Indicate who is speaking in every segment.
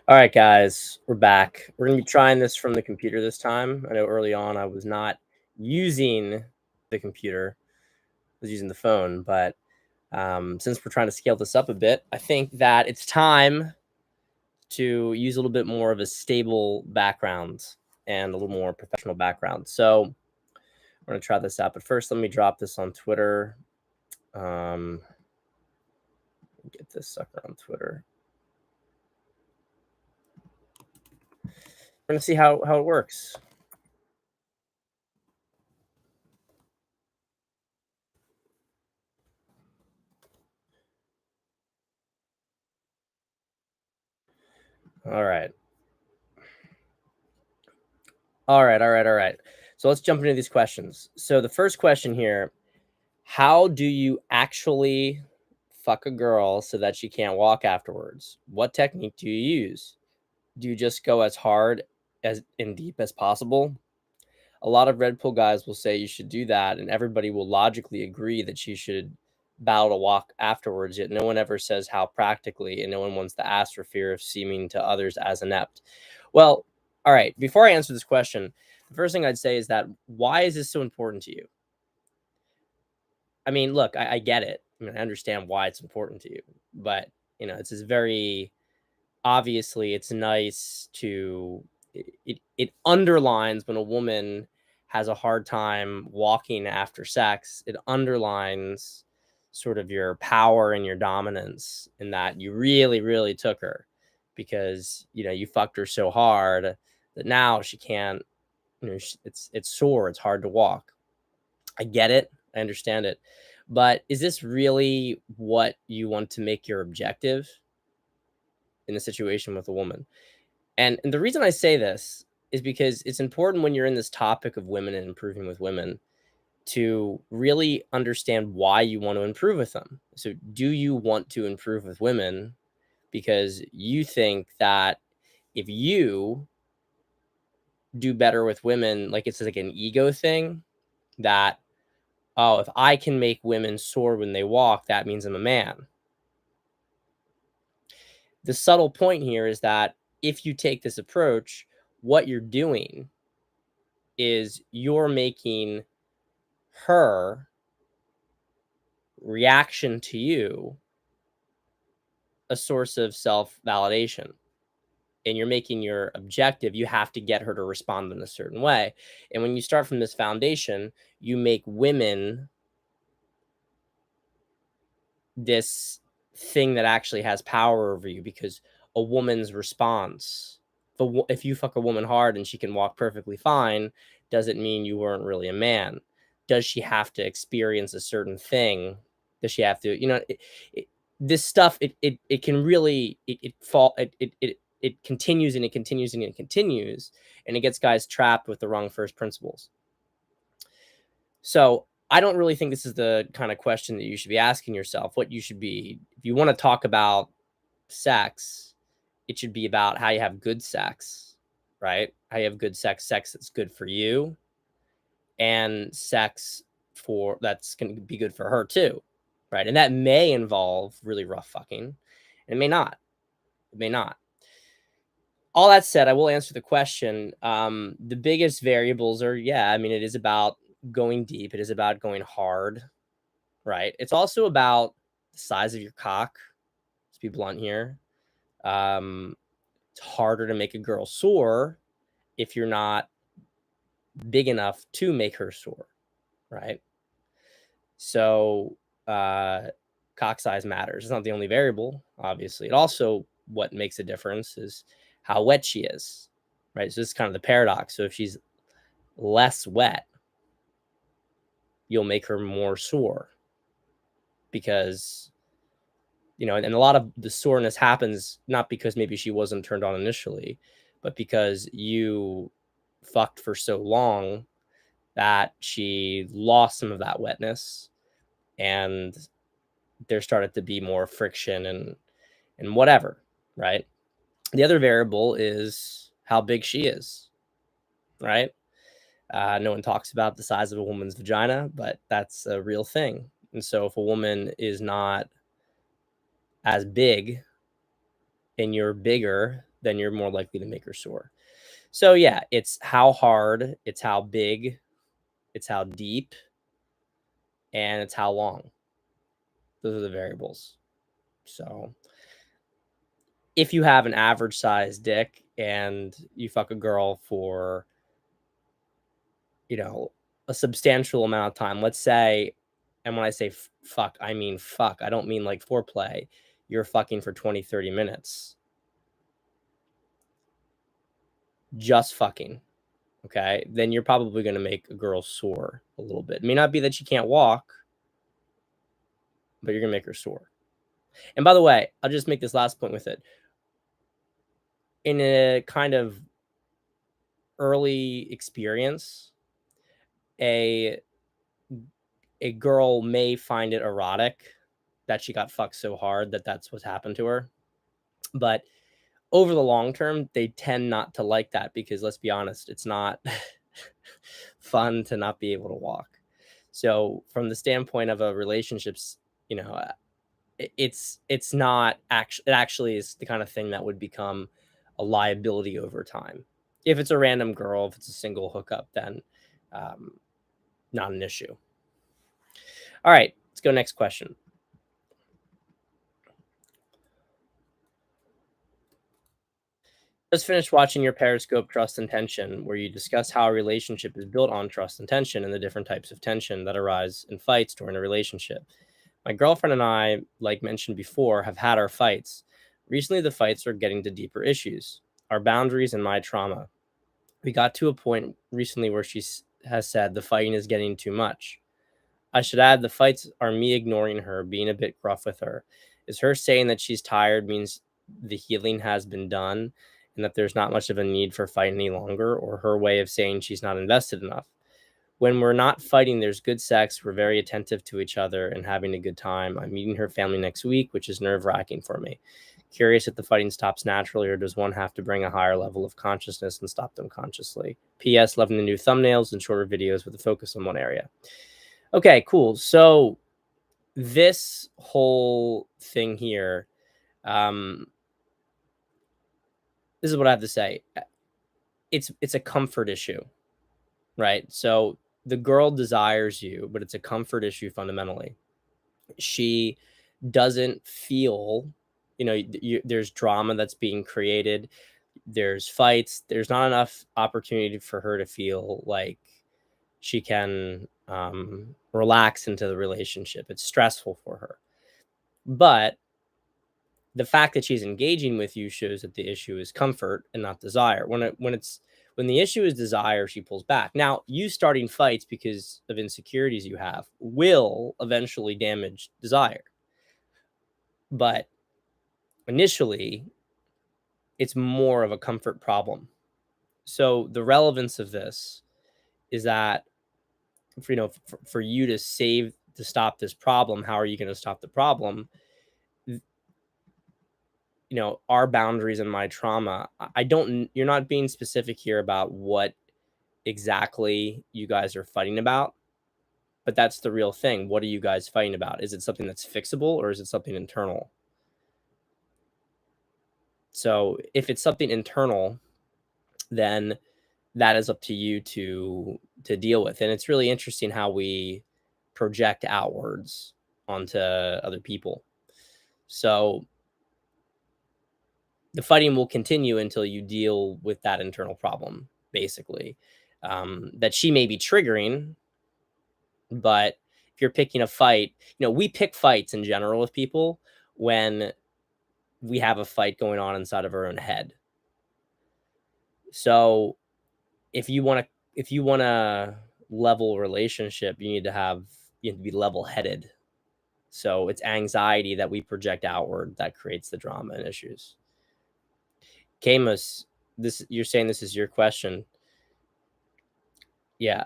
Speaker 1: All right, guys, we're back. We're going to be trying this from the computer this time. I know early on I was not using the computer, I was using the phone, but since we're trying to scale this up a bit, I think that it's time to use a little bit more of a stable background and a little more professional background. So we're going to try this out. But first, let me drop this on Twitter. Get this sucker on Twitter. We're going to see how it works. All right. All right. So let's jump into these questions. So the first question here, how do you actually fuck a girl so that she can't walk afterwards? What technique do you use? Do you just go as hard as and deep as possible? A lot of red pill guys will say you should do that, and everybody will logically agree that you should battle to walk afterwards, yet no one ever says how practically, and no one wants to ask for fear of seeming to others as inept. Well, all right, before I answer this question, the first thing I'd say is that why is this so important to you? I mean, look, I get it. I mean, I understand why it's important to you, but it's just very obviously it's nice to it underlines when a woman has a hard time walking after sex. It underlines sort of your power and your dominance in that you really took her because you fucked her so hard that now she can't. It's sore. It's hard to walk. I get it. I understand it. But is this really what you want to make your objective in a situation with a woman? And the reason I say this is because it's important when you're in this topic of women and improving with women to really understand why you want to improve with them. So, do you want to improve with women because you think that if you do better with women, like it's like an ego thing that, oh, if I can make women soar when they walk, that means I'm a man. The subtle point here is that if you take this approach, what you're doing is you're making her reaction to you a source of self validation. And you're making your objective, you have to get her to respond in a certain way. And when you start from this foundation, you make women this thing that actually has power over you because a woman's response, if you fuck a woman hard and she can walk perfectly fine, doesn't mean you weren't really a man. Does she have to experience a certain thing? Does she have to, this stuff, it can really, it continues and it continues and it continues, and it gets guys trapped with the wrong first principles. So I don't really think this is the kind of question that you should be asking yourself. What you should be, if you want to talk about sex, it should be about how you have good sex, right? How you have good sex that's good for you, and sex that's going to be good for her too, right? And that may involve really rough fucking, and it may not. It may not. All that said, I will answer the question. The biggest variables are, yeah, I mean, it is about going deep. It is about going hard, right? It's also about the size of your cock. Let's be blunt here. It's harder to make a girl sore if you're not big enough to make her sore, right? So cock size matters. It's not the only variable, obviously. It also, what makes a difference is how wet she is, right? So this is kind of the paradox. So if she's less wet, you'll make her more sore because, and a lot of the soreness happens not because maybe she wasn't turned on initially, but because you fucked for so long that she lost some of that wetness, and there started to be more friction and whatever, right? The other variable is how big she is, right? No one talks about the size of a woman's vagina, but that's a real thing. And so if a woman is not as big and you're bigger then you're more likely to make her sore. So yeah, it's how hard, it's how big, it's how deep, and it's how long. Those are the variables. So if you have an average size dick and you fuck a girl for, a substantial amount of time, let's say, and when I say fuck, I mean fuck. I don't mean like foreplay. You're fucking for 20, 30 minutes. Just fucking. Okay. Then you're probably going to make a girl sore a little bit. It may not be that she can't walk, but you're going to make her sore. And by the way, I'll just make this last point with it. In a kind of early experience, a girl may find it erotic that she got fucked so hard that that's what's happened to her. But over the long term, they tend not to like that because, let's be honest, it's not fun to not be able to walk. So from the standpoint of a relationships, it's not actually, it actually is the kind of thing that would become a liability over time. If it's a random girl, if it's a single hookup, then not an issue. All right, let's go next question. Just finished watching your Periscope Trust and Tension, where you discuss how a relationship is built on trust and tension and the different types of tension that arise in fights during a relationship. My girlfriend and I, like mentioned before, have had our fights. Recently, the fights are getting to deeper issues, our boundaries and my trauma. We got to a point recently where she has said the fighting is getting too much. I should add the fights are me ignoring her, being a bit gruff with her. Is her saying that she's tired means the healing has been done and that there's not much of a need for fight any longer, or her way of saying she's not invested enough? When we're not fighting, there's good sex. We're very attentive to each other and having a good time. I'm meeting her family next week, which is nerve-wracking for me. Curious if the fighting stops naturally, or does one have to bring a higher level of consciousness and stop them consciously? P.S. Loving the new thumbnails and shorter videos with a focus on one area. Okay, cool. So this whole thing here, this is what I have to say. It's a comfort issue, right? So the girl desires you, but it's a comfort issue fundamentally. She doesn't feel, there's drama that's being created. There's fights. There's not enough opportunity for her to feel like she can relax into the relationship. It's stressful for her. But the fact that she's engaging with you shows that the issue is comfort and not desire. When the issue is desire, she pulls back. Now, you starting fights because of insecurities you have will eventually damage desire. But initially, it's more of a comfort problem. So the relevance of this is that, for you to stop this problem, how are you going to stop the problem? Our boundaries and my trauma. You're not being specific here about what exactly you guys are fighting about, but that's the real thing. What are you guys fighting about? Is it something that's fixable, or is it something internal? So if it's something internal, then that is up to you to deal with. And it's really interesting how we project outwards onto other people. So the fighting will continue until you deal with that internal problem, basically, that she may be triggering. But if you're picking a fight, we pick fights in general with people when we have a fight going on inside of our own head. So if you want to level relationship, you need to be level-headed. So it's anxiety that we project outward that creates the drama and issues. Camus, you're saying this is your question. Yeah.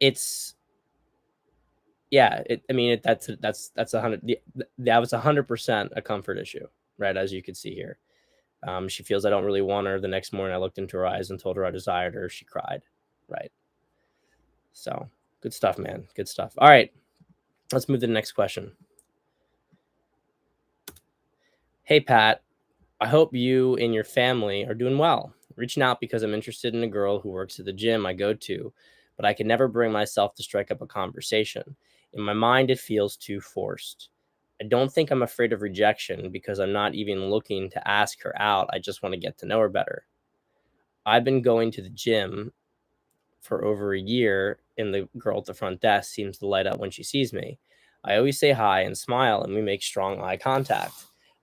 Speaker 1: That's 100. That was 100% a comfort issue, right? As you could see here. She feels I don't really want her. The next morning I looked into her eyes and told her I desired her. She cried. Right. So good stuff, man. Good stuff. All right. Let's move to the next question. Hey, Pat. I hope you and your family are doing well. Reaching out because I'm interested in a girl who works at the gym I go to, but I can never bring myself to strike up a conversation. In my mind, it feels too forced. I don't think I'm afraid of rejection because I'm not even looking to ask her out. I just want to get to know her better. I've been going to the gym for over a year, and the girl at the front desk seems to light up when she sees me. I always say hi and smile, and we make strong eye contact.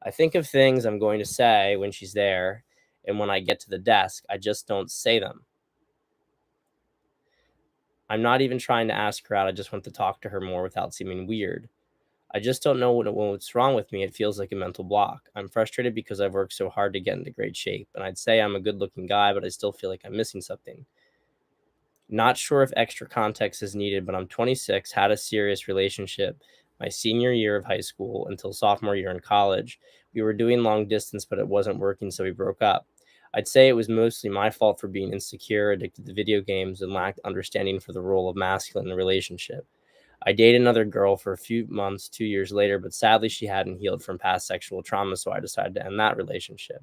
Speaker 1: I think of things I'm going to say when she's there, and when I get to the desk, I just don't say them. I'm not even trying to ask her out. I just want to talk to her more without seeming weird. I just don't know what's wrong with me. It feels like a mental block. I'm frustrated because I've worked so hard to get into great shape, and I'd say I'm a good-looking guy, but I still feel like I'm missing something. Not sure if extra context is needed, but I'm 26, had a serious relationship my senior year of high school until sophomore year in college. We were doing long distance, but it wasn't working, so we broke up. I'd say it was mostly my fault for being insecure, addicted to video games, and lacked understanding for the role of masculine in the relationship. I dated another girl for a few months 2 years later, but sadly she hadn't healed from past sexual trauma, so I decided to end that relationship.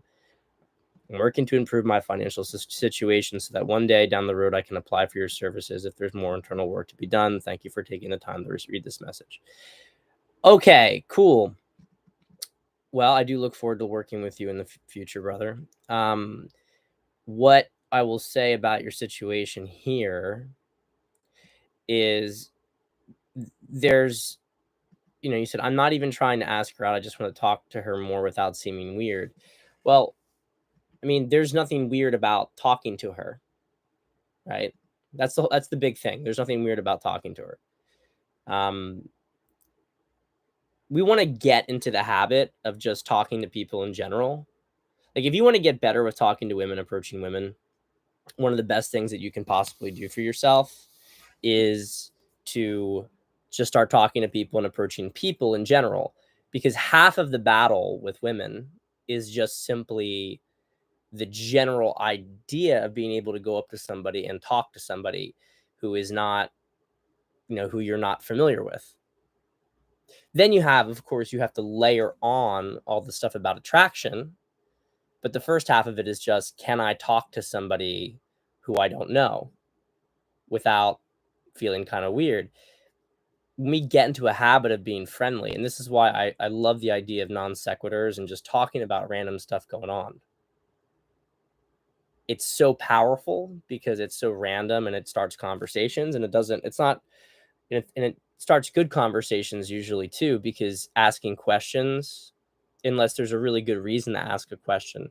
Speaker 1: I'm working to improve my financial situation so that one day down the road I can apply for your services if there's more internal work to be done. Thank you for taking the time to read this message. Okay, cool. Well, I do look forward to working with you in the future, brother. What I will say about your situation here is there's, you said, I'm not even trying to ask her out. I just want to talk to her more without seeming weird. Well, I mean, there's nothing weird about talking to her, right? That's the big thing. There's nothing weird about talking to her. We want to get into the habit of just talking to people in general. Like, if you want to get better with talking to women, approaching women, one of the best things that you can possibly do for yourself is to just start talking to people and approaching people in general, because half of the battle with women is just simply the general idea of being able to go up to somebody and talk to somebody who is not, who you're not familiar with. Then you have to layer on all the stuff about attraction. But the first half of it is just, can I talk to somebody who I don't know without feeling kind of weird? When we get into a habit of being friendly, and this is why I love the idea of non sequiturs and just talking about random stuff going on. It's so powerful because it's so random and it starts conversations, and it starts good conversations usually too, because asking questions, unless there's a really good reason to ask a question,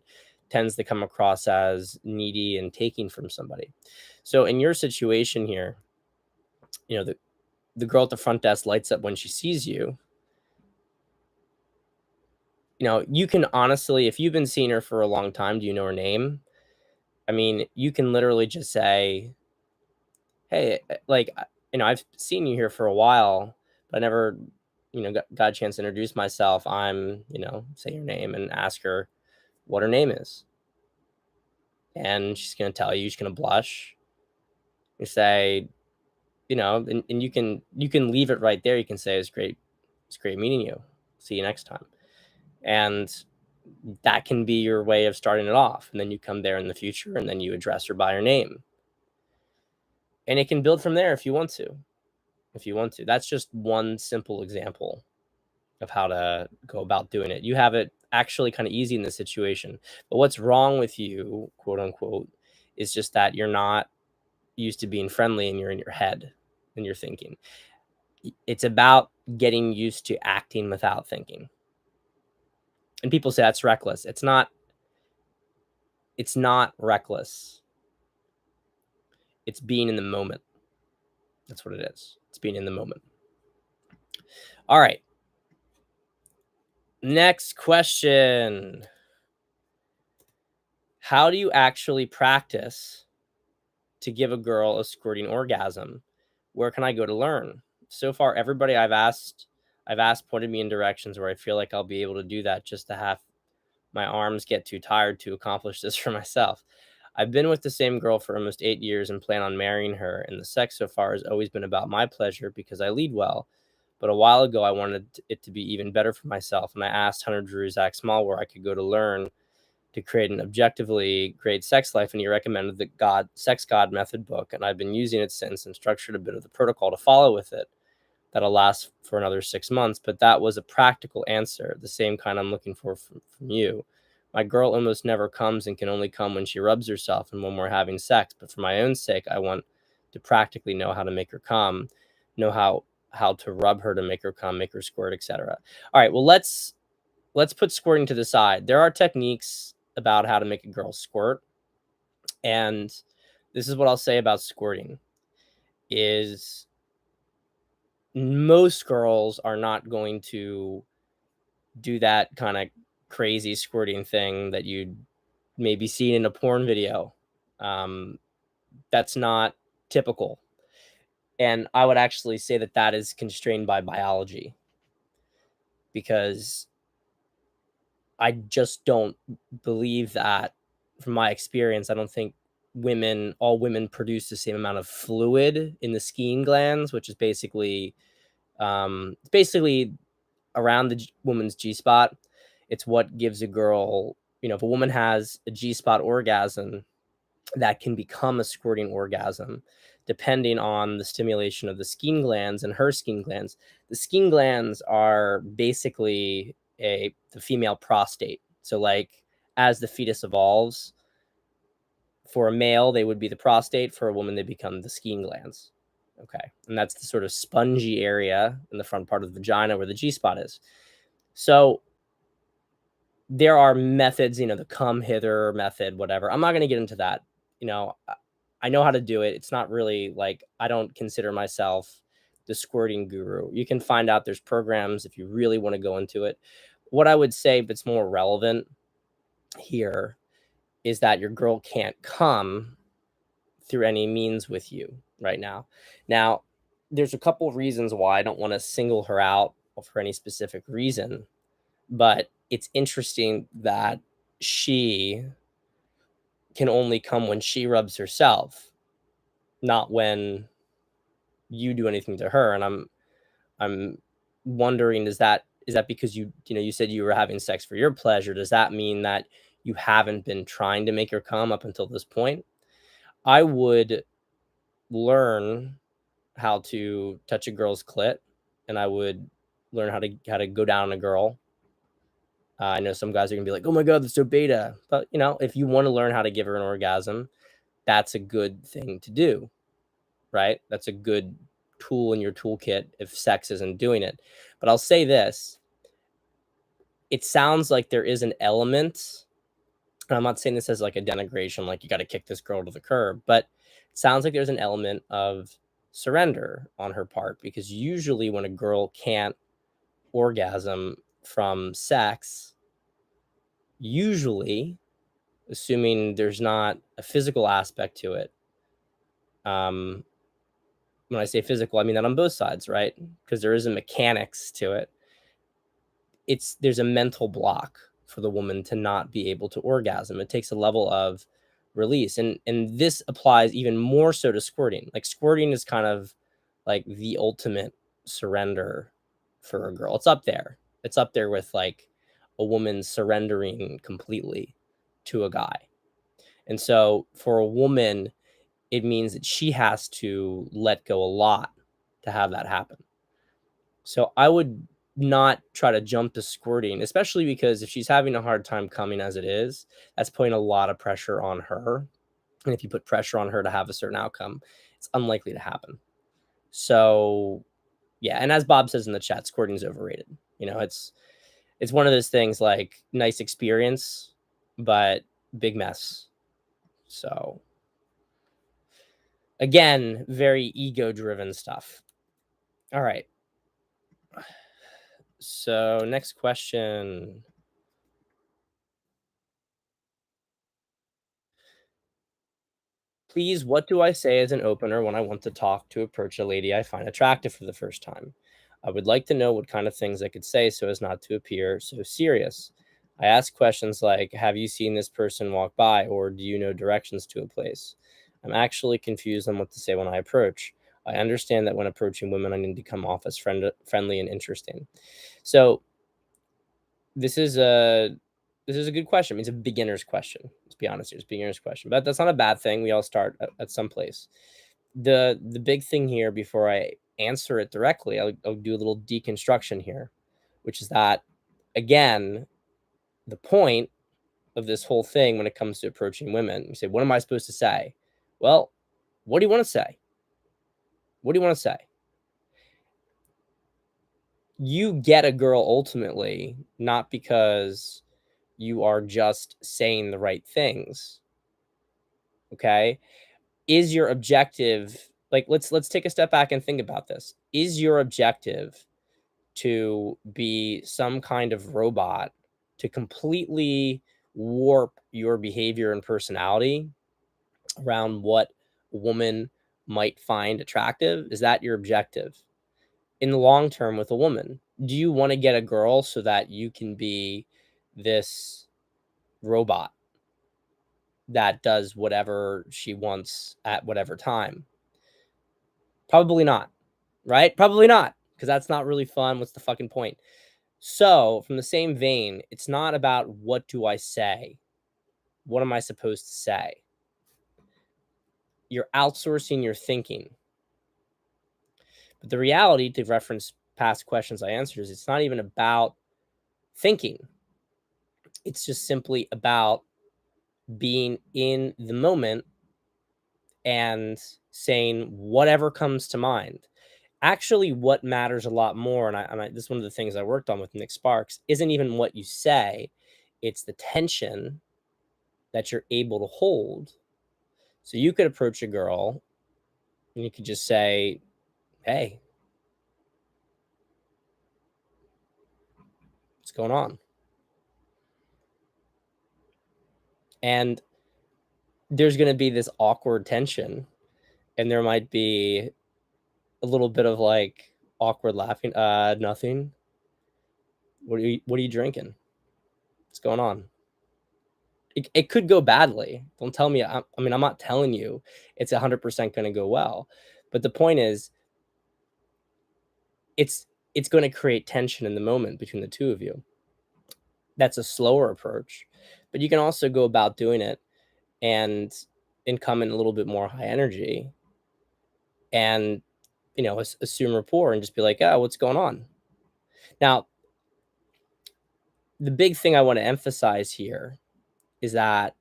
Speaker 1: tends to come across as needy and taking from somebody. So in your situation here, the girl at the front desk lights up when she sees you. You can honestly, if you've been seeing her for a long time, do you know her name? I mean, you can literally just say, hey, like, I've seen you here for a while, but I never, got a chance to introduce myself. I'm, say your name and ask her what her name is. And she's going to tell you, she's going to blush. You say, and you can leave it right there. You can say, it's great meeting you. See you next time. And that can be your way of starting it off. And then you come there in the future and then you address her by her name. And it can build from there if you want to. That's just one simple example of how to go about doing it. You have it actually kind of easy in this situation. But what's wrong with you, quote unquote, is just that you're not used to being friendly and you're in your head and you're thinking. It's about getting used to acting without thinking. And people say that's reckless. It's not reckless. It's being in the moment. That's what it is. It's being in the moment. All right. Next question. How do you actually practice to give a girl a squirting orgasm? Where can I go to learn? So far, everybody I've asked pointed me in directions where I feel like I'll be able to do that, just to have my arms get too tired to accomplish this for myself. I've been with the same girl for almost 8 years and plan on marrying her, and the sex so far has always been about my pleasure because I lead well. But a while ago, I wanted it to be even better for myself, and I asked Hunter Drew Zach Small where I could go to learn to create an objectively great sex life, and he recommended the Sex God Method book, and I've been using it since and structured a bit of the protocol to follow with it that'll last for another 6 months. But that was a practical answer, the same kind I'm looking for from you. My girl almost never comes and can only come when she rubs herself and when we're having sex. But for my own sake, I want to practically know how to make her come, know how to rub her to make her come, make her squirt, etc. All right, well, let's put squirting to the side. There are techniques about how to make a girl squirt, and this is what I'll say about squirting is most girls are not going to do that kind of crazy squirting thing that you'd maybe seen in a porn video. That's not typical. And I would actually say that that is constrained by biology, because I just don't believe that, from my experience, I don't think all women produce the same amount of fluid in the skein glands, which is basically around the woman's G spot. It's what gives a girl, if a woman has a G spot orgasm, that can become a squirting orgasm depending on the stimulation of the skein glands and her skein glands. The skein glands are basically the female prostate. So like as the fetus evolves, for a male, they would be the prostate. For a woman, they become the skein glands. Okay. And that's the sort of spongy area in the front part of the vagina where the G spot is. So there are methods, the come hither method, whatever. I'm not going to get into that. I know how to do it. It's not really like, I don't consider myself the squirting guru. You can find out there's programs if you really want to go into it. What I would say, but it's more relevant here, is that your girl can't come through any means with you right now. Now, there's a couple of reasons why I don't want to single her out for any specific reason, but it's interesting that she can only come when she rubs herself, not when you do anything to her. And I'm wondering, is that because you said you were having sex for your pleasure? Does that mean that you haven't been trying to make her come up until this point? I would learn how to touch a girl's clit, and I would learn how to go down a girl. I know some guys are gonna be like, "Oh my god, that's so beta," but if you want to learn how to give her an orgasm, that's a good thing to do, right? That's a good tool in your toolkit if sex isn't doing it. But I'll say this: it sounds like there is an element. And I'm not saying this as like a denigration, like you got to kick this girl to the curb, but it sounds like there's an element of surrender on her part, because usually when a girl can't orgasm from sex, usually, assuming there's not a physical aspect to it, when I say physical, I mean that on both sides, right? Because there is a mechanics to it. There's a mental block for the woman to not be able to orgasm. It takes a level of release, and this applies even more so to squirting. Like squirting is kind of like the ultimate surrender for a girl. It's up there with like a woman surrendering completely to a guy. And so for a woman, it means that she has to let go a lot to have that happen. So I would not try to jump to squirting, especially because if she's having a hard time coming as it is, that's putting a lot of pressure on her. And if you put pressure on her to have a certain outcome, it's unlikely to happen. So yeah. And as Bob says in the chat, squirting is overrated. It's one of those things, like nice experience, but big mess. So again, very ego driven stuff. All right. So next question. Please, what do I say as an opener when I want to talk to approach a lady I find attractive for the first time? I would like to know what kind of things I could say so as not to appear so serious. I ask questions like, have you seen this person walk by, or do you know directions to a place? I'm actually confused on what to say when I approach. I understand that when approaching women, I need to come off as friendly and interesting. So this is a This is a good question. It's a beginner's question. Let's be honest here. It's a beginner's question. But that's not a bad thing. We all start at some place. The big thing here, before I answer it directly, I'll do a little deconstruction here, which is that, again, the point of this whole thing when it comes to approaching women, you say, what am I supposed to say? Well, what do you want to say? What do you want to say? You get a girl ultimately not because you are just saying the right things. Okay? Is your objective, like, let's take a step back and think about this. Is your objective to be some kind of robot to completely warp your behavior and personality around what a woman might find attractive? Is that your objective in the long term with a woman? Do you want to get a girl so that you can be this robot that does whatever she wants at whatever time? Probably not, right? Probably not, because that's not really fun. What's the fucking point? So, from the same vein, it's not about what do I say? What am I supposed to say? You're outsourcing your thinking. But the reality, to reference past questions I answered, is it's not even about thinking. It's just simply about being in the moment and saying whatever comes to mind. Actually, what matters a lot more, and this is one of the things I worked on with Nick Sparks, isn't even what you say, it's the tension that you're able to hold. So you could approach a girl and you could just say, hey, what's going on? And there's going to be this awkward tension, and there might be a little bit of like awkward laughing. Nothing. What are you drinking? What's going on? It could go badly. Don't tell me. I mean, I'm not telling you it's 100% going to go well, but the point is, it's going to create tension in the moment between the two of you. That's a slower approach, but you can also go about doing it and come in a little bit more high energy, and assume rapport and just be like, oh, what's going on? Now, the big thing I want to emphasize here is that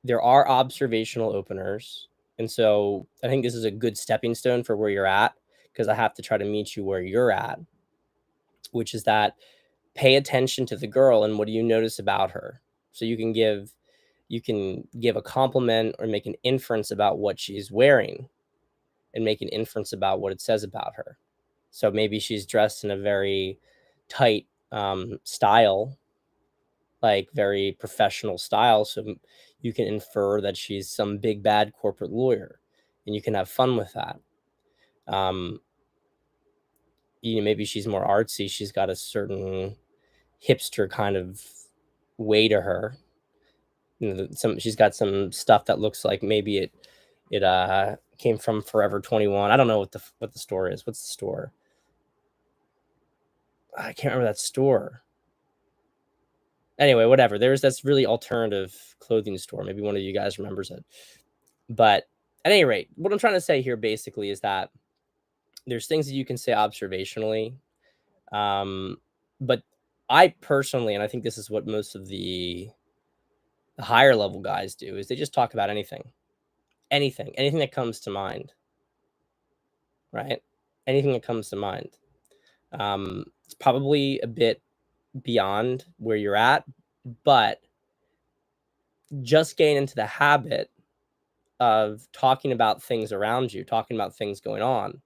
Speaker 1: there are observational openers. And so I think this is a good stepping stone for where you're at, because I have to try to meet you where you're at, which is that pay attention to the girl and what do you notice about her? So you can give a compliment or make an inference about what she's wearing and make an inference about what it says about her. So maybe she's dressed in a very tight style, like very professional style. So you can infer that she's some big bad corporate lawyer, and you can have fun with that. Maybe she's more artsy. She's got a certain hipster kind of way to her. She's got some stuff that looks like maybe it came from Forever 21. I don't know what the store is. What's the store? I can't remember that store. Anyway, whatever. There's this really alternative clothing store. Maybe one of you guys remembers it. But at any rate, what I'm trying to say here basically is that there's things that you can say observationally. But I personally, and I think this is what most of the higher level guys do, is they just talk about anything that comes to mind, right? Anything that comes to mind. It's probably a bit beyond where you're at, but just getting into the habit of talking about things around you, talking about things going on.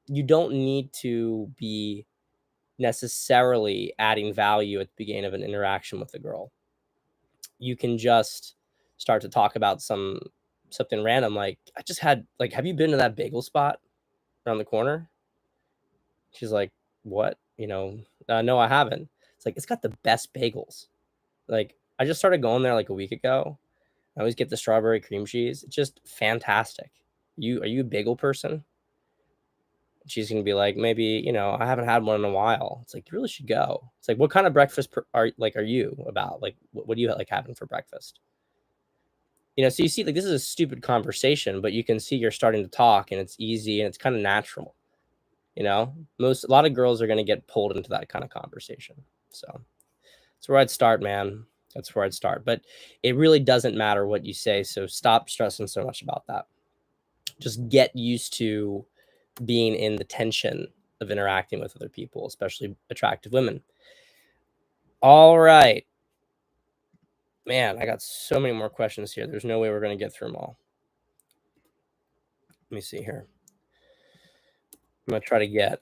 Speaker 1: You don't need to be necessarily adding value at the beginning of an interaction with a girl. You can just start to talk about something random, like, I just had, like, have you been to that bagel spot around the corner? She's like, what? No, I haven't. It's like, it's got the best bagels. Like, I just started going there like a week ago. I always get the strawberry cream cheese. It's just fantastic. Are you a bagel person? She's going to be like, maybe, I haven't had one in a while. It's like, you really should go. It's like, what kind of breakfast are you about? Like, what do you like having for breakfast? So you see, like, this is a stupid conversation, but you can see you're starting to talk, and it's easy and it's kind of natural. A lot of girls are going to get pulled into that kind of conversation. So that's where I'd start, man. That's where I'd start. But it really doesn't matter what you say. So stop stressing so much about that. Just get used to being in the tension of interacting with other people, especially attractive women. All right. Man, I got so many more questions here. There's no way we're going to get through them all. Let me see here. I'm going to try to get...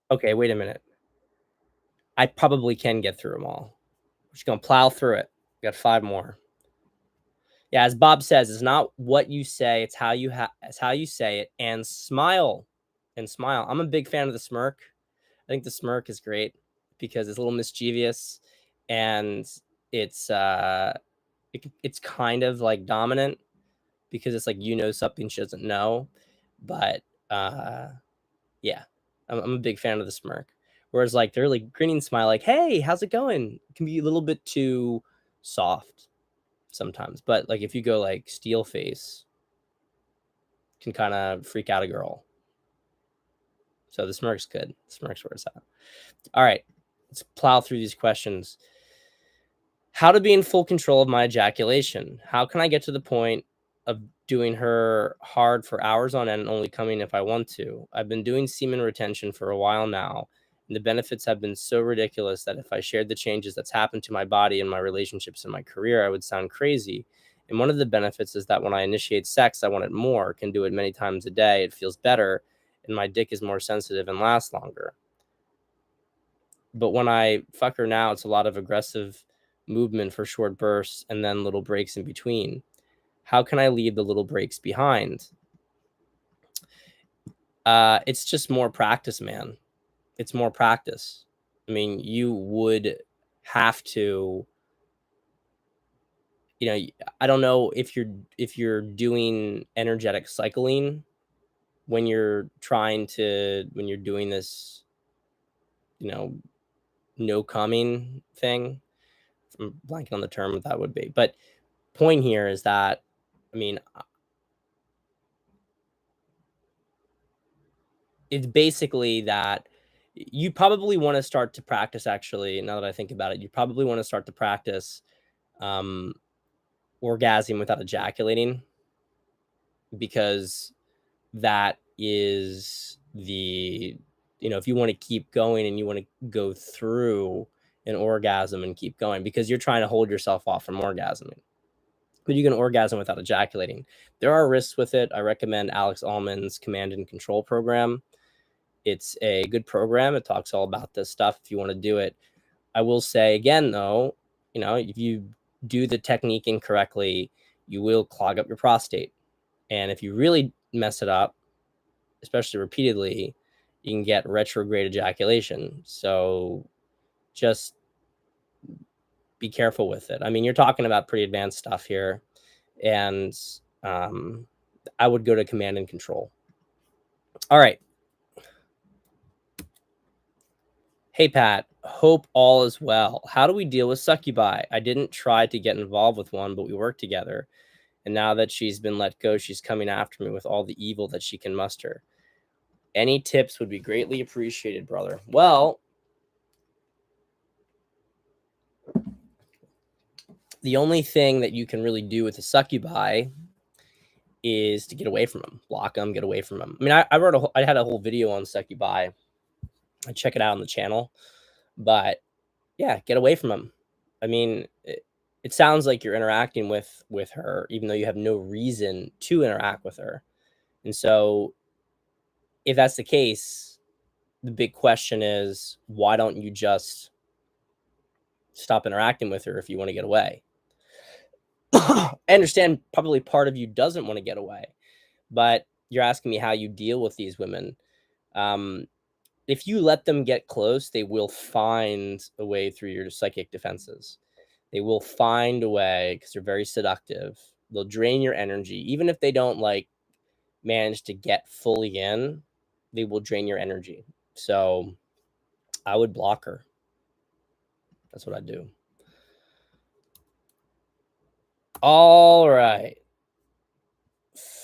Speaker 1: Okay, wait a minute. I probably can get through them all. We're just going to plow through it. We got 5 more. Yeah, as Bob says, it's not what you say, it's how you say it, and smile. I'm a big fan of the smirk. I think the smirk is great because it's a little mischievous, and it's kind of like dominant because it's like something she doesn't know. But yeah, I'm a big fan of the smirk. Whereas like the really grinning smile, like, hey, how's it going? It can be a little bit too soft sometimes. But like if you go like steel face, can kind of freak out a girl. So the smirk's good. The smirk's where it's at. All right, let's plow through these questions. How to be in full control of my ejaculation. How can I get to the point of doing her hard for hours on end and only coming if I want to? I've been doing semen retention for a while now, and the benefits have been so ridiculous that if I shared the changes that's happened to my body and my relationships and my career, I would sound crazy. And one of the benefits is that when I initiate sex, I want it more, can do it many times a day. It feels better, and my dick is more sensitive and lasts longer. But when I fuck her now, it's a lot of aggressive movement for short bursts and then little breaks in between. How can I leave the little breaks behind? It's just more practice, man. It's more practice. I mean, you would have to, I don't know if you're doing energetic cycling when you're doing this, no coming thing. I'm blanking on the term that would be. But point here is that, I mean, it's basically that you probably want to start to practice, actually, now that I think about it, you probably want to start to practice orgasm without ejaculating, because that is the, if you want to keep going and you want to go through an orgasm and keep going, because you're trying to hold yourself off from orgasming. But you can orgasm without ejaculating. There are risks with it. I recommend Alex Allman's Command and Control program. It's a good program. It talks all about this stuff if you want to do it. I will say again, though, if you do the technique incorrectly, you will clog up your prostate. And if you really mess it up, especially repeatedly, you can get retrograde ejaculation. So just be careful with it. I mean, you're talking about pretty advanced stuff here. And I would go to Command and Control. All right. Hey, Pat, hope all is well. How do we deal with succubi? I didn't try to get involved with one, but we work together. And now that she's been let go, she's coming after me with all the evil that she can muster. Any tips would be greatly appreciated, brother. Well, the only thing that you can really do with a succubi is to get away from them, block them, get away from them. I mean, I had a whole video on succubi. I check it out on the channel, but yeah, get away from them. I mean, it sounds like you're interacting with her, even though you have no reason to interact with her. And so if that's the case, the big question is, why don't you just stop interacting with her if you want to get away? I understand probably part of you doesn't want to get away, but you're asking me how you deal with these women. If you let them get close, they will find a way through your psychic defenses. They will find a way because they're very seductive. They'll drain your energy, even if they don't like manage to get fully in, they will drain your energy. So I would block her. That's what I do. All right.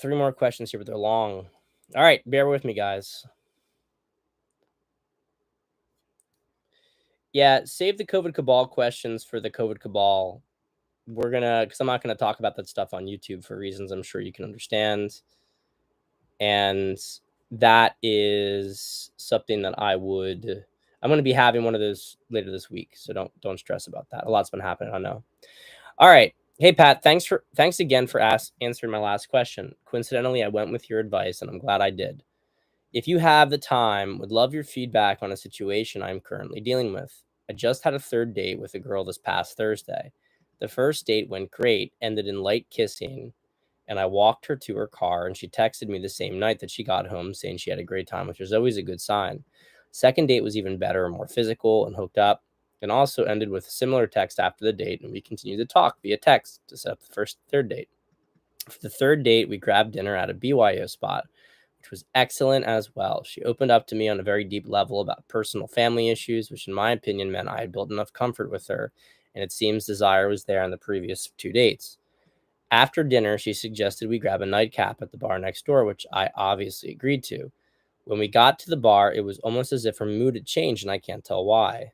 Speaker 1: 3 more questions here, but they're long. All right, bear with me, guys. Yeah, save the COVID cabal questions for the COVID cabal. We're gonna, because I'm not gonna talk about that stuff on YouTube for reasons I'm sure you can understand. And that is something that I'm gonna be having one of those later this week. So don't stress about that. A lot's been happening, I know. All right. Hey Pat, thanks again for answering my last question. Coincidentally, I went with your advice and I'm glad I did. If you have the time, would love your feedback on a situation I'm currently dealing with. I just had a third date with a girl this past Thursday. The first date went great, ended in light kissing, and I walked her to her car, and she texted me the same night that she got home saying she had a great time, which is always a good sign. Second date was even better and more physical and hooked up, and also ended with a similar text after the date, and we continued to talk via text to set up the third date. For the third date, we grabbed dinner at a BYO spot, which was excellent as well. She opened up to me on a very deep level about personal family issues, which in my opinion meant I had built enough comfort with her, and it seems desire was there on the previous 2 dates. After dinner, she suggested we grab a nightcap at the bar next door, which I obviously agreed to. When we got to the bar, it was almost as if her mood had changed, and I can't tell why.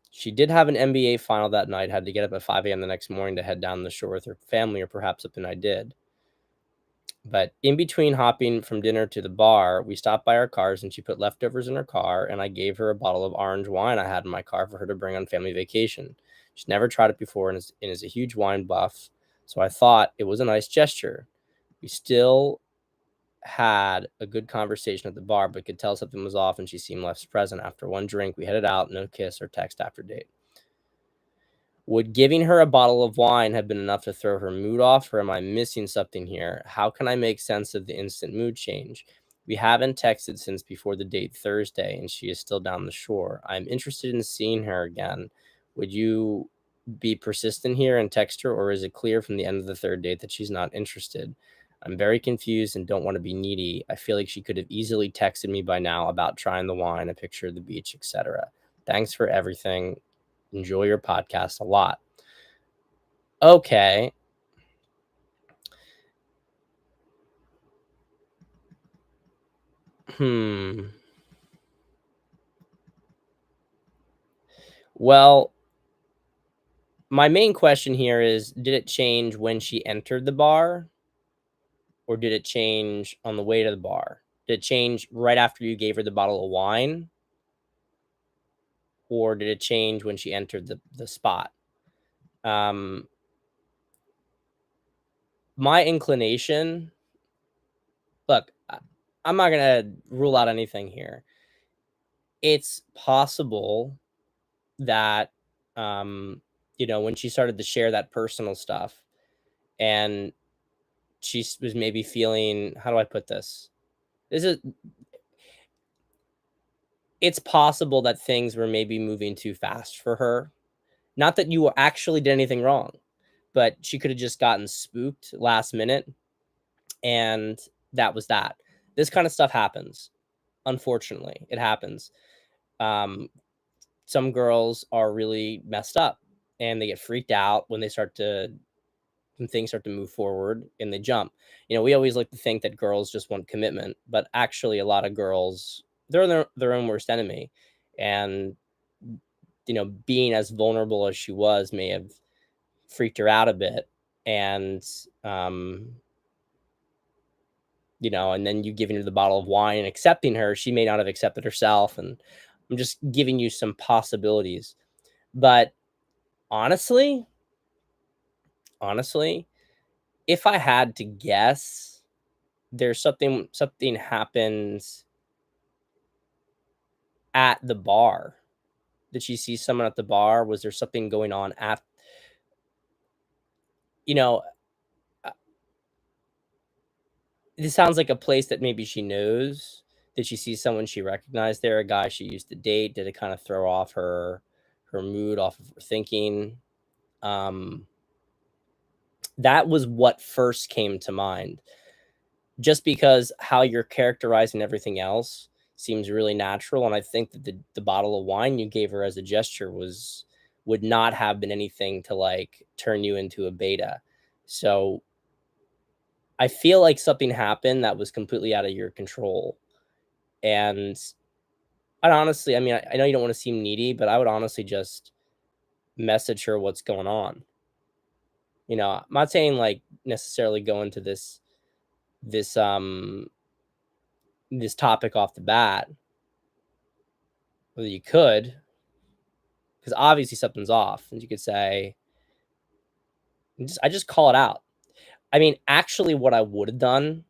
Speaker 1: She did have an NBA final that night, had to get up at 5 a.m. the next morning to head down the shore with her family, or perhaps something I did. But in between hopping from dinner to the bar, we stopped by our cars and she put leftovers in her car, and I gave her a bottle of orange wine I had in my car for her to bring on family vacation. She's never tried it before and is a huge wine buff, so I thought it was a nice gesture. We still had a good conversation at the bar, but could tell something was off and she seemed less present. After one drink, we headed out, no kiss or text after date. Would giving her a bottle of wine have been enough to throw her mood off, or am I missing something here? How can I make sense of the instant mood change? We haven't texted since before the date Thursday, and she is still down the shore. I'm interested in seeing her again. Would you be persistent here and text her, or is it clear from the end of the third date that she's not interested? I'm very confused and don't want to be needy. I feel like she could have easily texted me by now about trying the wine, a picture of the beach, etc. Thanks for everything. Enjoy your podcast a lot. Okay. Well, my main question here is, did it change when she entered the bar, or did it change on the way to the bar? Did it change right after you gave her the bottle of wine, or did it change when she entered the spot? My inclination, look, I'm not going to rule out anything here. It's possible that, when she started to share that personal stuff, and she was maybe feeling, how do I put this? It's possible that things were maybe moving too fast for her. Not that you actually did anything wrong, but she could have just gotten spooked last minute, and that was that. This kind of stuff happens. Unfortunately, it happens. Some girls are really messed up and they get freaked out when things start to move forward and they jump. We always like to think that girls just want commitment, but actually a lot of girls, they're their own worst enemy. And, being as vulnerable as she was may have freaked her out a bit. And, and then you giving her the bottle of wine and accepting her, she may not have accepted herself. And I'm just giving you some possibilities. But honestly, if I had to guess, there's something happens at the bar. Did she see someone at the bar? Was there something going on at, you know, uh, this sounds like a place that maybe she knows. Did she see someone she recognized there, a guy she used to date? Did it kind of throw off her mood, off of her thinking? That was what first came to mind. just because how you're characterizing everything else seems really natural. And I think that the bottle of wine you gave her as a gesture would not have been anything to like turn you into a beta. So I feel like something happened that was completely out of your control. And I'd honestly, I mean, I know you don't want to seem needy, but I would honestly just message her what's going on. I'm not saying like necessarily go into this this topic off the bat, whether you could, because obviously something's off. And you could say, I just call it out. I mean, actually, what I would have done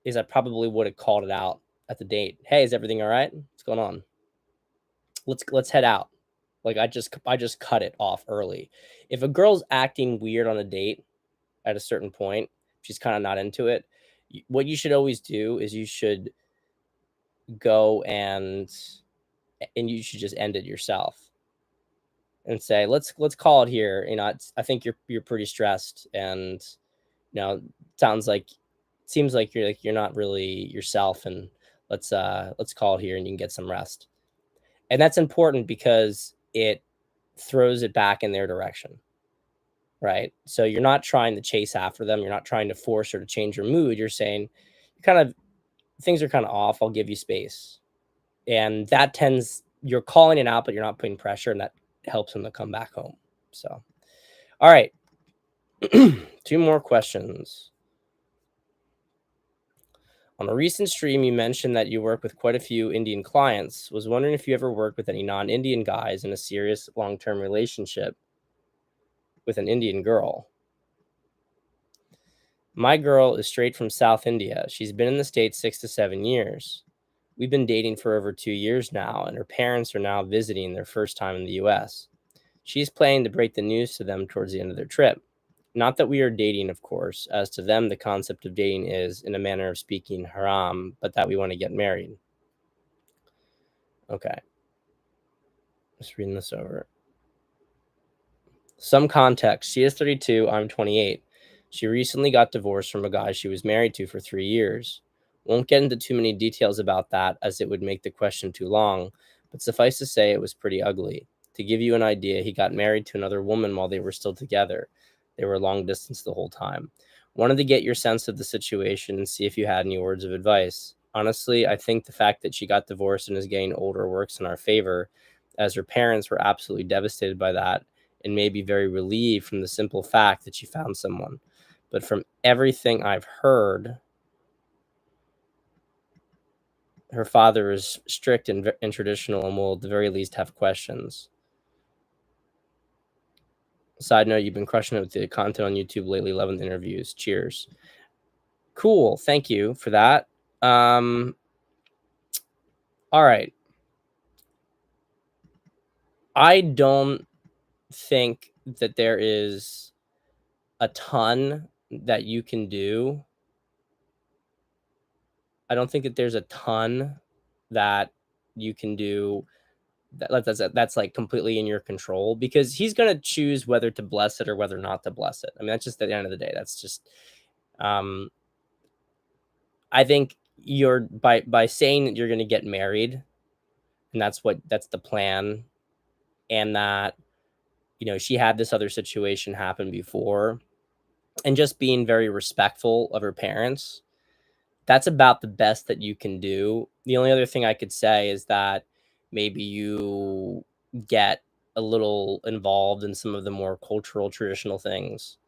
Speaker 1: is I probably would have called it out at the date. Hey, is everything all right? What's going on? Let's head out. Like I just cut it off early. If a girl's acting weird on a date at a certain point, she's kind of not into it. What you should always do is you should go and you should just end it yourself and say, let's call it here. I think you're pretty stressed, and sounds like seems like you're not really yourself, and let's call it here, and you can get some rest. And that's important because it throws it back in their direction, right? So you're not trying to chase after them, you're not trying to force her to change her mood. You're saying, kind of things are kind of off, I'll give you space. And that tends, you're calling it out, but you're not putting pressure, and that helps them to come back home. So all right. Two more questions. On a recent stream, you mentioned that you work with quite a few Indian clients. Was wondering if you ever worked with any non-Indian guys in a serious long-term relationship with an Indian girl. My girl is straight from South India. She's been in the States 6 to 7 years. We've been dating for over 2 years now, and her parents are now visiting their first time in the US. She's planning to break the news to them towards the end of their trip. Not that we are dating, of course, as to them the concept of dating is, in a manner of speaking, haram, but that we want to get married. Okay. Just reading this over. Some context. She is 32, I'm 28. She recently got divorced from a guy she was married to for 3 years. Won't get into too many details about that as it would make the question too long, but suffice to say it was pretty ugly. To give you an idea, he got married to another woman while they were still together. They were long distance the whole time. Wanted to get your sense of the situation and see if you had any words of advice. Honestly, I think the fact that she got divorced and is getting older works in our favor, as her parents were absolutely devastated by that and may be very relieved from the simple fact that she found someone. But from everything I've heard, her father is strict and traditional and will at the very least have questions. Side note, you've been crushing it with the content on YouTube lately. 11th interviews. Cheers. Cool. Thank you for that. All right. I don't think that there is a ton that you can do. I don't think that there's a ton that you can do that's like completely in your control, because he's going to choose whether to bless it or whether not to bless it. I mean, that's just at the end of the day. That's just um I think you're by saying that you're going to get married, and that's the plan, and that she had this other situation happen before, and just being very respectful of her parents, that's about the best that you can do. The only other thing I could say is that maybe you get a little involved in some of the more cultural traditional things,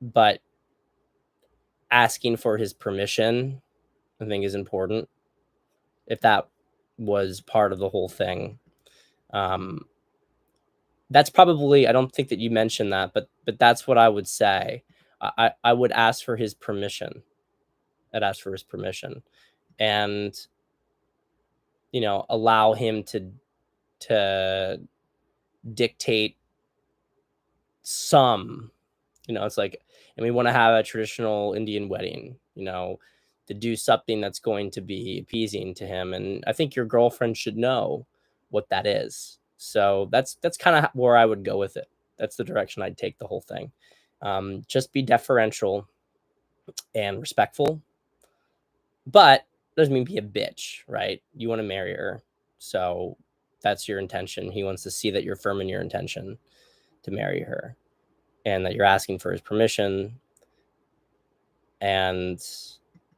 Speaker 1: but asking for his permission, I think, is important, if that was part of the whole thing. That's probably, I don't think that you mentioned that, but that's what I would say. I would ask for his permission. I'd ask for his permission, and allow him to dictate some. It's like, and we want to have a traditional Indian wedding, to do something that's going to be appeasing to him, and I think your girlfriend should know what that is. So that's kind of where I would go with it. That's the direction I'd take the whole thing. Just be deferential. and respectful, but doesn't mean be a bitch, right? You want to marry her, so that's your intention. He wants to see that you're firm in your intention to marry her and that you're asking for his permission. And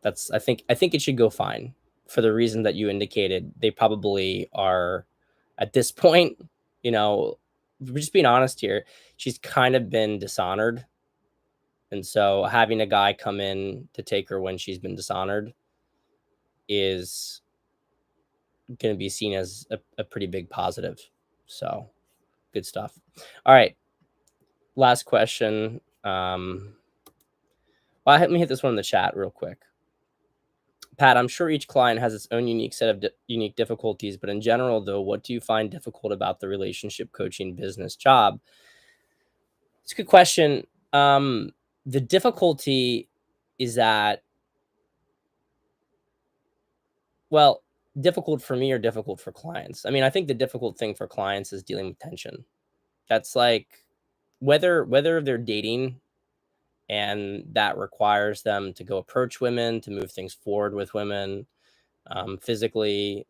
Speaker 1: that's, I think it should go fine for the reason that you indicated. They probably are at this point, you know, we're just being honest here. She's kind of been dishonored. And so having a guy come in to take her when she's been dishonored is going to be seen as a pretty big positive. So good stuff. All right. Last question. Well, let me hit this one in the chat real quick. Pat, I'm sure each client has its own unique set of unique difficulties, but in general, though, what do you find difficult about the relationship coaching business job? It's a good question. The difficulty is that, well, difficult for me or difficult for clients. I mean, I think the difficult thing for clients is dealing with tension. That's like whether they're dating and that requires them to go approach women, to move things forward with women, physically.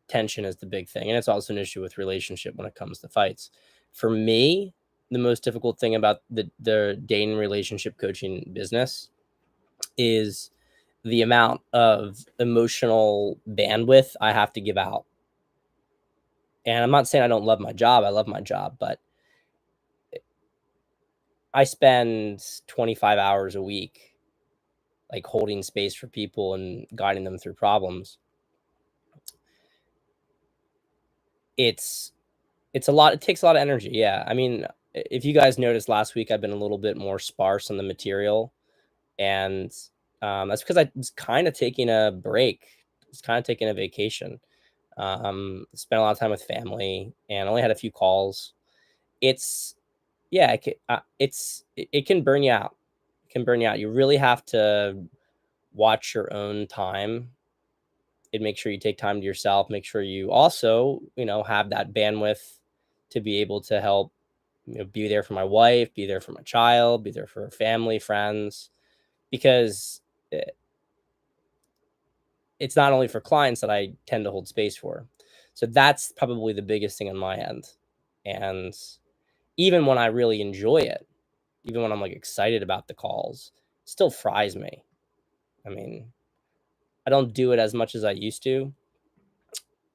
Speaker 1: Tension is the big thing, and it's also an issue with relationship when it comes to fights. For me, the most difficult thing about the dating relationship coaching business is the amount of emotional bandwidth I have to give out. And I'm not saying I don't love my job. I love my job, but I spend 25 hours a week like holding space for people and guiding them through problems. It's a lot. It takes a lot of energy. Yeah. I mean, if you guys noticed last week, I've been a little bit more sparse on the material, and that's because I was kind of taking a break. It's kind of taking a vacation. Spent a lot of time with family and only had a few calls. It's yeah, it can burn you out. It can burn you out. You really have to watch your own time and make sure you take time to yourself. Make sure you also, have that bandwidth to be able to help, be there for my wife, be there for my child, be there for family, friends, because it's not only for clients that I tend to hold space for. So that's probably the biggest thing on my end. And even when I really enjoy it, even when I'm like excited about the calls, it still fries me. I mean, I don't do it as much as I used to.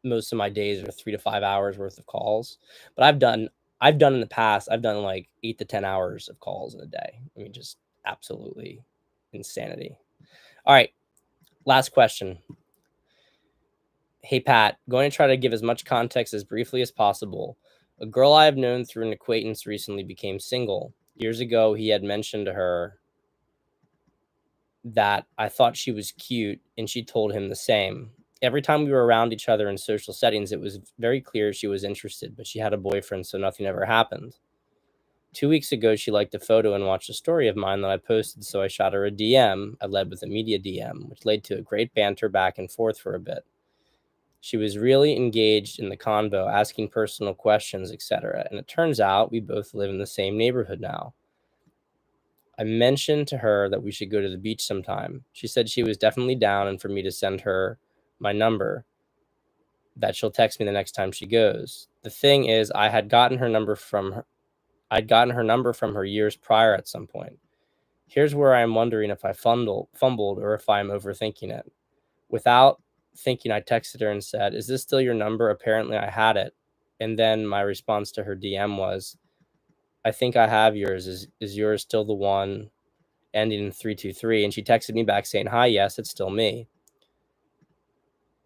Speaker 1: Most of my days are 3 to 5 hours worth of calls, but I've done in the past, I've done like 8 to 10 hours of calls in a day. I mean, just absolutely insanity. All right. Last question. Hey, Pat, going to try to give as much context as briefly as possible. A girl I have known through an acquaintance recently became single. Years ago, he had mentioned to her that I thought she was cute, and she told him the same. Every time we were around each other in social settings, it was very clear she was interested, but she had a boyfriend, so nothing ever happened. 2 weeks ago, she liked a photo and watched a story of mine that I posted, so I shot her a DM. I led with a media DM, which led to a great banter back and forth for a bit. She was really engaged in the convo, asking personal questions, etc. And it turns out we both live in the same neighborhood now. I mentioned to her that we should go to the beach sometime. She said she was definitely down and for me to send her my number, that she'll text me the next time she goes. The thing is, I'd gotten her number from her years prior at some point. Here's where I'm wondering if I fumbled or if I'm overthinking it. Without thinking, I texted her and said, "Is this still your number?" Apparently I had it. And then my response to her DM was, "I think I have yours. Is yours still the one ending in 323?" And she texted me back saying, "Hi, yes, it's still me."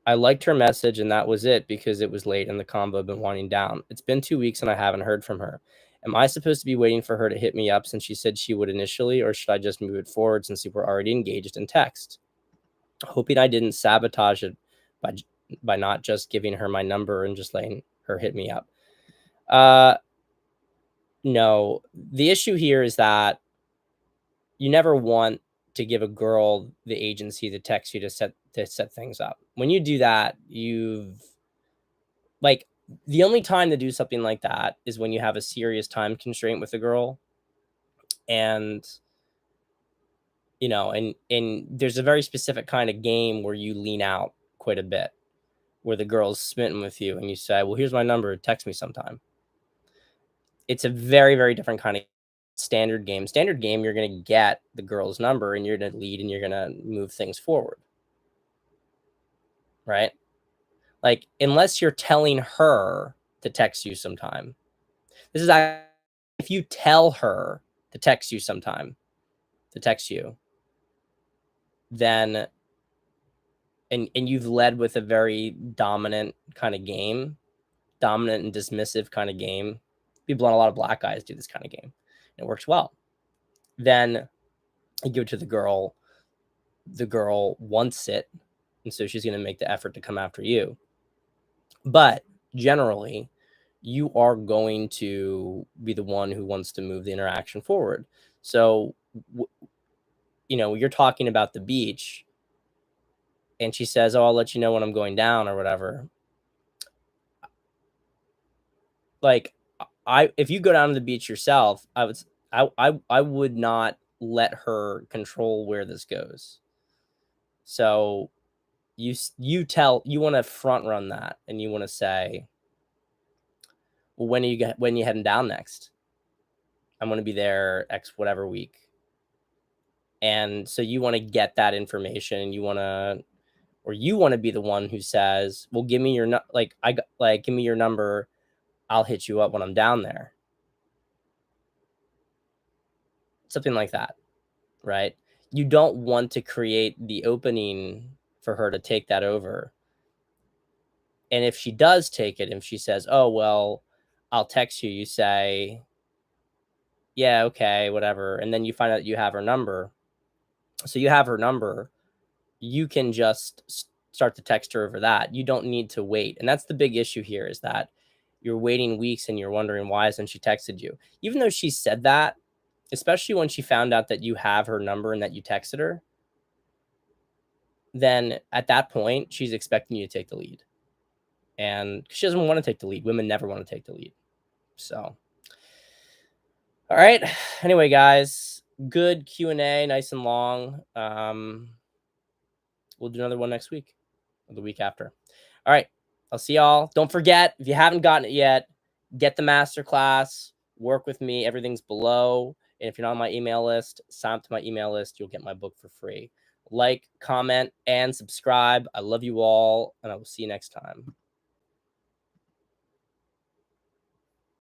Speaker 1: I liked her message, and that was it because it was late and the convo had been winding down. It's been 2 weeks and I haven't heard from her. Am I supposed to be waiting for her to hit me up since she said she would initially, or should I just move it forward since we were already engaged in text? Hoping I didn't sabotage it by not just giving her my number and just letting her hit me up. No, the issue here is that you never want to give a girl the agency to text you to set things up. When you do that, the only time to do something like that is when you have a serious time constraint with a girl, and you know, and there's a very specific kind of game where you lean out quite a bit, where the girl's smitten with you and you say, well, here's my number, text me sometime. It's a very, very different kind of standard game. Standard game, you're going to get the girl's number and you're going to lead and you're going to move things forward. Right? Like, unless you're telling her to text you sometime. This is actually, if you tell her to text you sometime, to text you, then, and you've led with a very dominant kind of game, dominant and dismissive kind of game. People on a lot of black guys do this kind of game. It works well. Then you give it to the girl. The girl wants it, and so she's going to make the effort to come after you. But generally, you are going to be the one who wants to move the interaction forward. So, you know, you're talking about the beach, and she says, "Oh, I'll let you know when I'm going down," or whatever. Like, if you go down to the beach yourself, I would not let her control where this goes. So you want to front run that, and you want to say, well, when you heading down next? I'm going to be there X whatever week. And so you want to get that information. You want to be the one who says, well, give me your give me your number. I'll hit you up when I'm down there. Something like that, right? You don't want to create the opening for her to take that over. And if she does take it, if she says, oh, well, I'll text you, you say, yeah, okay, whatever. And then you find out you have her number. So you have her number. You can just start to text her over that. You don't need to wait. And that's the big issue here, is that you're waiting weeks and you're wondering, why hasn't she texted you? Even though she said that, especially when she found out that you have her number and that you texted her, then at that point, she's expecting you to take the lead. And she doesn't want to take the lead. Women never want to take the lead. So, all right. Anyway, guys, good Q&A, nice and long. We'll do another one next week or the week after. All right. I'll see y'all. Don't forget, if you haven't gotten it yet, get the masterclass, work with me. Everything's below. And if you're not on my email list, sign up to my email list. You'll get my book for free. Like, comment, and subscribe. I love you all, and I will see you next time.